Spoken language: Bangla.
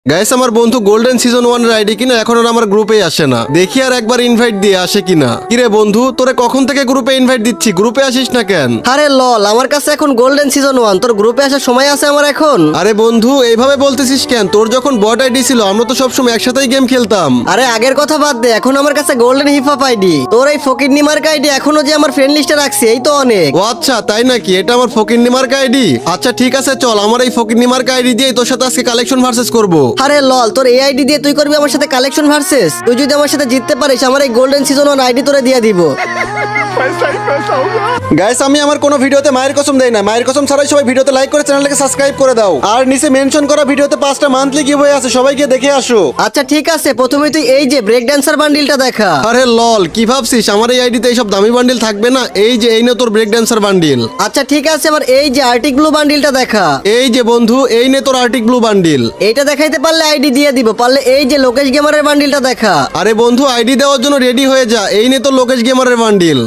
গাইস আমার বন্ধু গোল্ডেন সিজন 1 এর আইডি কিনা এখন আর আমার গ্রুপে আসে না, দেখি আর একবার ইনভাইট দিয়ে আসে কিনা। কিরে বন্ধু, তোরে কখন থেকে গ্রুপে ইনভাইট দিচ্ছি, গ্রুপে আসিস না কেন? আরে লল, আমার কাছে এখন গোল্ডেন সিজন 1, তোর গ্রুপে আসার সময় আছে আমার এখন? আরে বন্ধু এইভাবে বলতেছিস কেন? তোর যখন বট আইডি ছিল আমরা তো সবসময় একসাথেই গেম খেলতাম। আরে আগের কথা বাদ দে, এখন আমার কাছে গোল্ডেন হিপ হপ আইডি। তোর এই ফকির মার্কা আইডি এখনো যে আমার ফ্রেন্ড লিস্টে রাখছি, এই তো অনেক। ও আচ্ছা তাই নাকি? এটা আমার ফকিন্নি মার্কা আইডি? আচ্ছা ঠিক আছে, চল আমার এই ফকিন্নি মার্কা আইডি দিয়ে তোর সাথে আজকে কালেকশন ভার্সেস করব। আরে লল, তোর এই আইডি দিয়ে তুই করবি আমার সাথে কালেকশন ভার্সেস? তুই যদি আমার সাথে জিততে পারিস, আমার এই গোল্ডেন সিজন 1 আইডি তোরে দিয়ে দিব। গাইস আমি আমার কোনো ভিডিওতে মায়ের কসম দেই না, মায়ের কসম ছাড়াই সবাই ভিডিওতে লাইক করে চ্যানেলটাকে সাবস্ক্রাইব করে দাও। আর নিচে মেনশন করা ভিডিওতে 5টা মান্থলি গিভওয়ে আছে, সবাই গিয়ে দেখে আসো। আচ্ছা ঠিক আছে, প্রথমে তুই এই যে ব্রেক ড্যান্সার বান্ডিলটা দেখা। আরে লল, কি ভাবছিস আমার এই আইডিতে এইসব দামি বান্ডিল থাকবে না? এই যে এই নে তোর ব্রেক ড্যান্সার বান্ডিল। আচ্ছা ঠিক আছে, এবার এই যে আর্টিক ব্লু বান্ডিলটা দেখা। এই যে বন্ধু, এই নে তোর আর্টিক ব্লু বান্ডিল। এইটা দেখাইতে পারলে আইডি দিয়ে দিব, পারলে এই যে লোকেশ গেমারের বান্ডিলটা দেখা। আরে বন্ধু আইডি দেওয়ার জন্য রেডি হয়ে যা, এই নে তোর লোকেশ গেমারের বান্ডিল।